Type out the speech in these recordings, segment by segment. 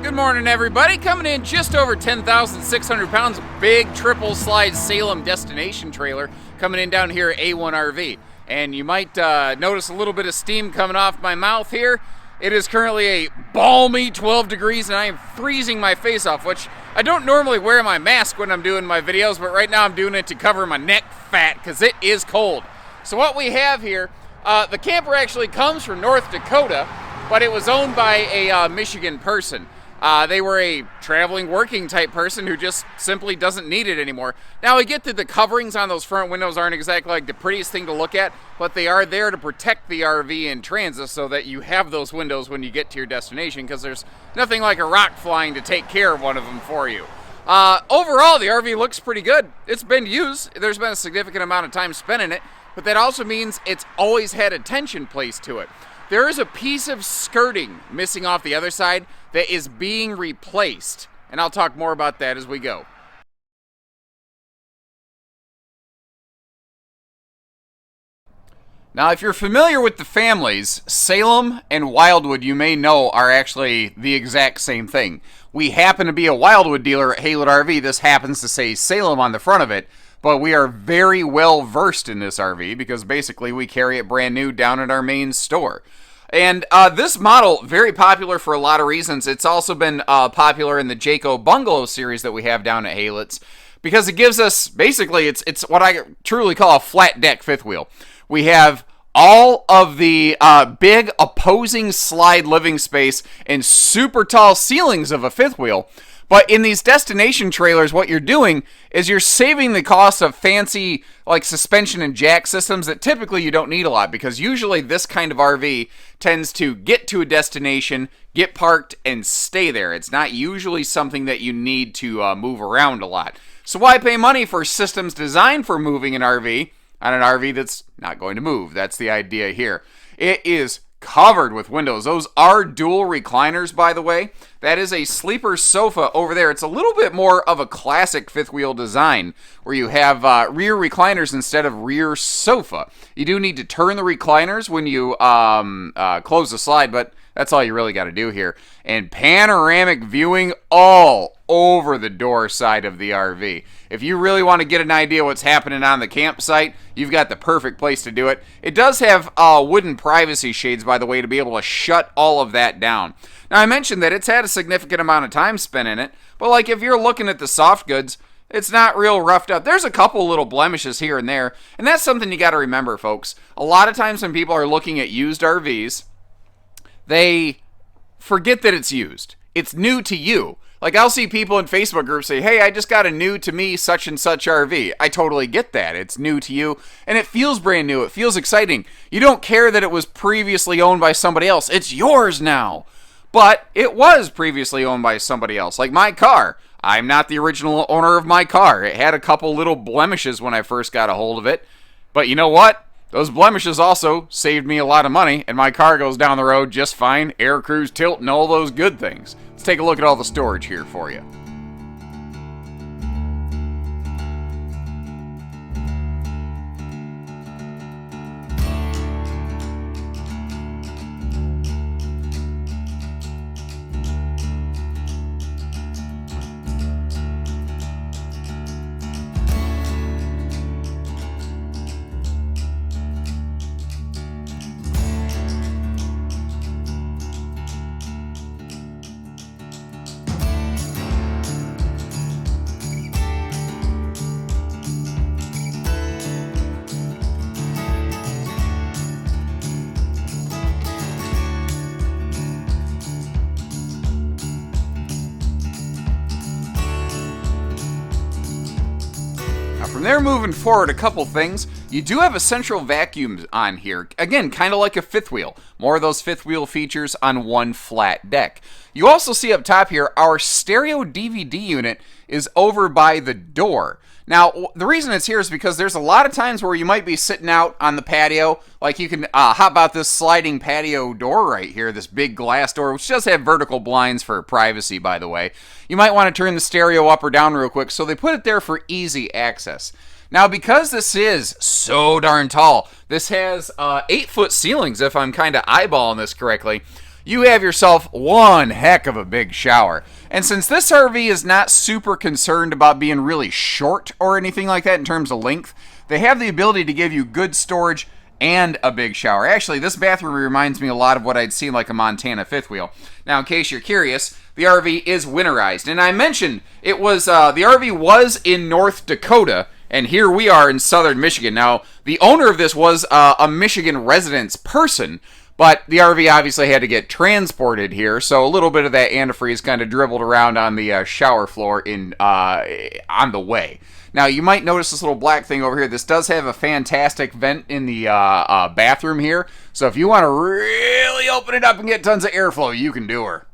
Good morning, everybody. Coming in just over 10,600 pounds, big triple slide Salem destination trailer coming in down here at A1 RV. And you might notice a little bit of steam coming off my mouth here. It is currently a balmy 12 degrees and I am freezing my face off, which I don't normally wear my mask when I'm doing my videos, but right now I'm doing it to cover my neck fat because it is cold. So what we have here, the camper actually comes from North Dakota, but it was owned by a Michigan person. They were a traveling working type person who just simply doesn't need it anymore. Now I get that the coverings on those front windows aren't exactly like the prettiest thing to look at, but they are there to protect the RV in transit so that you have those windows when you get to your destination, because there's nothing like a rock flying to take care of one of them for you. Overall, the RV looks pretty good. It's been used. There's been a significant amount of time spent in it, but that also means it's always had attention placed to it. There is a piece of skirting missing off the other side that is being replaced, and I'll talk more about that as we go. Now, if you're familiar with the families, Salem and Wildwood, you may know, are actually the exact same thing. We happen to be a Wildwood dealer at Haylet RV. This happens to say Salem on the front of it, but we are very well versed in this RV because basically we carry it brand new down at our main store. And this model, very popular for a lot of reasons. It's also been popular in the Jayco Bungalow series that we have down at Haylet's because it gives us, basically, it's what I truly call a flat deck fifth wheel. We have all of the big opposing slide living space and super tall ceilings of a fifth wheel. But in these destination trailers, what you're doing is you're saving the cost of fancy like suspension and jack systems that typically you don't need a lot, because usually this kind of RV tends to get to a destination, get parked, and stay there. It's not usually something that you need to move around a lot. So why pay money for systems designed for moving an RV on an RV that's not going to move? That's the idea here. It is covered with windows. Those are dual recliners, by the way. That is a sleeper sofa over there. It's a little bit more of a classic fifth wheel design where you have rear recliners instead of rear sofa. You do need to turn the recliners when you close the slide, but that's all you really got to do here. And panoramic viewing all over the door side of the RV. If you really want to get an idea what's happening on the campsite, you've got the perfect place to do it. It does have wooden privacy shades, by the way, to be able to shut all of that down. Now, I mentioned that it's had a significant amount of time spent in it, but like if you're looking at the soft goods, it's not real roughed up. There's a couple little blemishes here and there, and that's something you got to remember, folks. A lot of times when people are looking at used RVs, they forget that it's used. It's new to you. Like, I'll see people in Facebook groups say, hey, I just got a new to me such and such RV. I totally get that. It's new to you, and it feels brand new. It feels exciting. You don't care that it was previously owned by somebody else. It's yours now. But it was previously owned by somebody else. Like my car. I'm not the original owner of my car. It had a couple little blemishes when I first got a hold of it. But you know what? Those blemishes also saved me a lot of money, and my car goes down the road just fine, air cruise, tilt, and all those good things. Let's take a look at all the storage here for you. From there, moving forward, a couple things. You do have a central vacuum on here. Again, kind of like a fifth wheel. More of those fifth wheel features on one flat deck. You also see up top here, our stereo DVD unit is over by the door. Now, the reason it's here is because there's a lot of times where you might be sitting out on the patio, like you can hop out this sliding patio door right here, this big glass door, which does have vertical blinds for privacy, by the way. You might want to turn the stereo up or down real quick, so they put it there for easy access. Now, because this is so darn tall, this has 8-foot ceilings, if I'm kind of eyeballing this correctly. you have yourself one heck of a big shower. And since this RV is not super concerned about being really short or anything like that in terms of length, they have the ability to give you good storage and a big shower. Actually, this bathroom reminds me a lot of what I'd seen like a Montana fifth wheel. Now, in case you're curious, the RV is winterized. And I mentioned it was the RV was in North Dakota, and here we are in southern Michigan. Now, the owner of this was a Michigan residence person, but the RV obviously had to get transported here, so a little bit of that antifreeze kind of dribbled around on the shower floor on the way. Now, you might notice this little black thing over here. This does have a fantastic vent in the bathroom here, so if you want to really open it up and get tons of airflow, you can do her.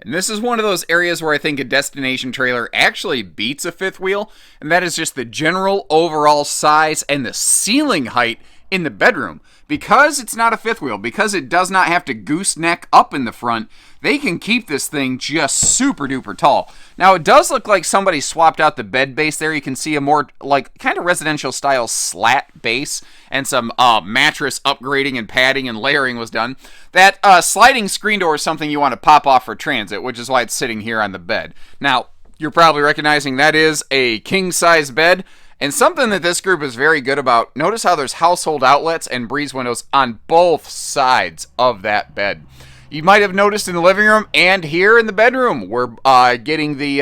And this is one of those areas where I think a destination trailer actually beats a fifth wheel, and that is just the general overall size and the ceiling height in the bedroom. Because it's not a fifth wheel, because it does not have to gooseneck up in the front, they can keep this thing just super duper tall. Now, it does look like somebody swapped out the bed base there. You can see a more like kind of residential style slat base, and some mattress upgrading and padding and layering was done. That sliding screen door is something you want to pop off for transit, which is why it's sitting here on the bed. Now, you're probably recognizing that is a king size bed. And something that this group is very good about, notice how there's household outlets and breeze windows on both sides of that bed. You might have noticed in the living room and here in the bedroom, we're getting the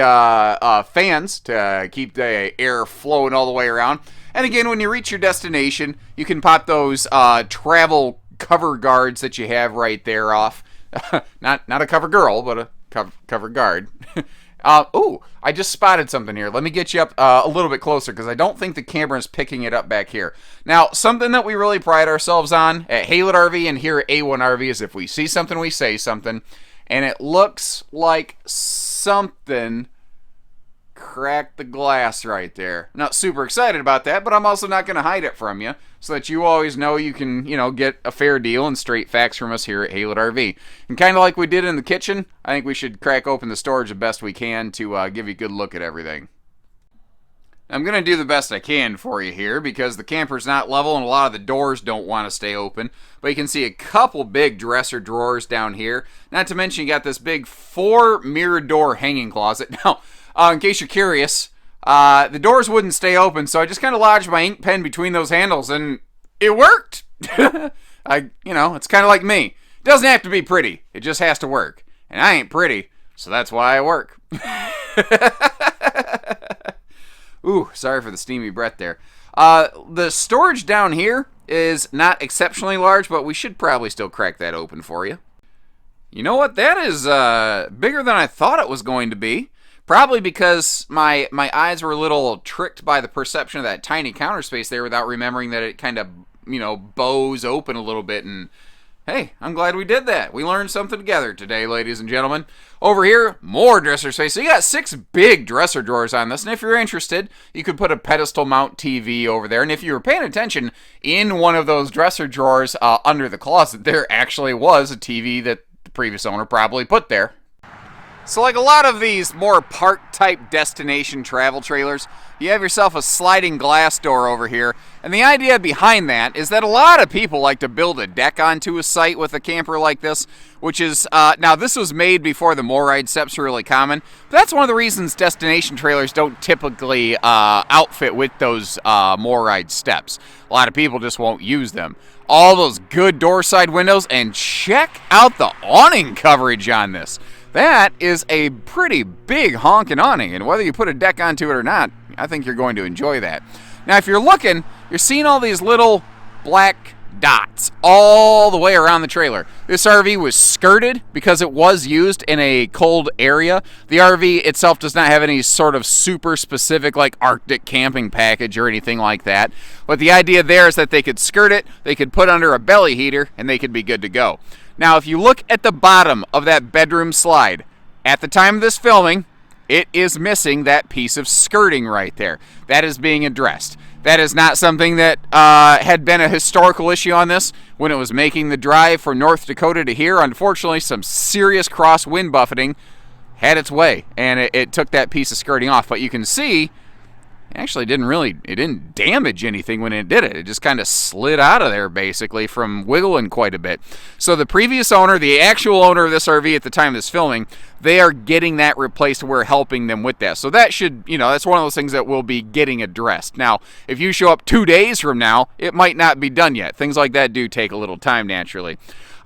fans to keep the air flowing all the way around. And again, when you reach your destination, you can pop those travel cover guards that you have right there off. Not a cover girl, but a cover guard. Ooh, I just spotted something here. Let me get you up a little bit closer because I don't think the camera is picking it up back here. Now, something that we really pride ourselves on at Haylett RV and here at A1 RV is if we see something, we say something. And it looks like something cracked the glass right there. Not super excited about that, but I'm also not going to hide it from you so that you always know you can, get a fair deal and straight facts from us here at Haylett RV. And kind of like we did in the kitchen, I think we should crack open the storage the best we can to give you a good look at everything. I'm going to do the best I can for you here because the camper's not level and a lot of the doors don't want to stay open. But you can see a couple big dresser drawers down here. Not to mention you got this big 4 mirror door hanging closet. Now, in case you're curious, the doors wouldn't stay open, so I just kind of lodged my ink pen between those handles, and it worked. It's kind of like me. It doesn't have to be pretty. It just has to work. And I ain't pretty, so that's why I work. Ooh, sorry for the steamy breath there. The storage down here is not exceptionally large, but we should probably still crack that open for you. You know what? That is bigger than I thought it was going to be. Probably because my eyes were a little tricked by the perception of that tiny counter space there without remembering that it kind of, bows open a little bit. And hey, I'm glad we did that. We learned something together today, ladies and gentlemen. Over here, more dresser space. So you got 6 big dresser drawers on this. And if you're interested, you could put a pedestal mount TV over there. And if you were paying attention, in one of those dresser drawers under the closet, there actually was a TV that the previous owner probably put there. So like a lot of these more park-type destination travel trailers, you have yourself a sliding glass door over here. And the idea behind that is that a lot of people like to build a deck onto a site with a camper like this, which is, now this was made before the MORryde steps were really common. But that's one of the reasons destination trailers don't typically outfit with those MORryde steps. A lot of people just won't use them. All those good door side windows, and check out the awning coverage on this. That is a pretty big honking awning, and whether you put a deck onto it or not, I think you're going to enjoy that. Now, if you're looking, you're seeing all these little black dots all the way around the trailer. This RV was skirted because it was used in a cold area. The RV itself does not have any sort of super specific like Arctic camping package or anything like that. But the idea there is that they could skirt it, they could put under a belly heater, and they could be good to go. Now, if you look at the bottom of that bedroom slide, at the time of this filming, it is missing that piece of skirting right there. That is being addressed. That is not something that had been a historical issue on this when it was making the drive from North Dakota to here. Unfortunately, some serious crosswind buffeting had its way, and it took that piece of skirting off. But you can see Actually it didn't damage anything when it did it. It just kind of slid out of there basically from wiggling quite a bit. So the previous owner, the actual owner of this RV at the time of this filming, they are getting that replaced. We're helping them with that. So that should, that's one of those things that will be getting addressed. Now, if you show up 2 days from now, it might not be done yet. Things like that do take a little time naturally.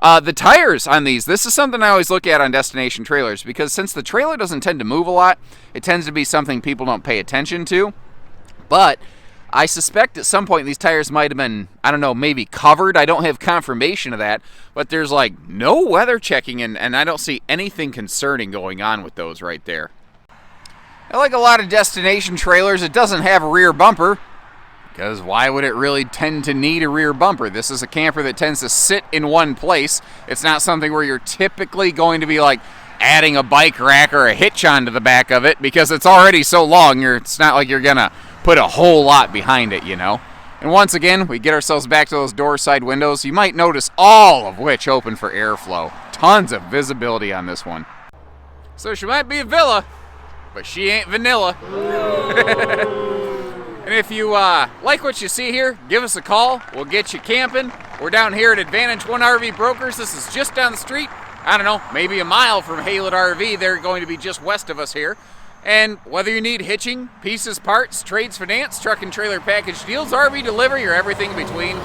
The tires on these, this is something I always look at on destination trailers, because since the trailer doesn't tend to move a lot, it tends to be something people don't pay attention to. But I suspect at some point these tires might have been, I don't know, maybe covered. I don't have confirmation of that, but there's like no weather checking, and I don't see anything concerning going on with those right there. Like a lot of destination trailers, it doesn't have a rear bumper, because why would it really tend to need a rear bumper? This is a camper that tends to sit in one place. It's not something where you're typically going to be like adding a bike rack or a hitch onto the back of it, because it's already so long. It's not like you're gonna put a whole lot behind it, And once again, we get ourselves back to those door side windows. You might notice all of which open for airflow. Tons of visibility on this one. So she might be a villa, but she ain't vanilla. And if you like what you see here, give us a call. We'll get you camping. We're down here at Advantage One RV Brokers. This is just down the street. I don't know, maybe a mile from Haylett RV. They're going to be just west of us here. And whether you need hitching, pieces, parts, trades, finance, truck and trailer package deals, RV delivery, or everything in between,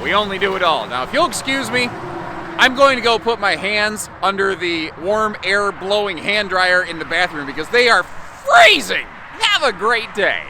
we only do it all. Now, if you'll excuse me, I'm going to go put my hands under the warm air blowing hand dryer in the bathroom because they are freezing. Have a great day.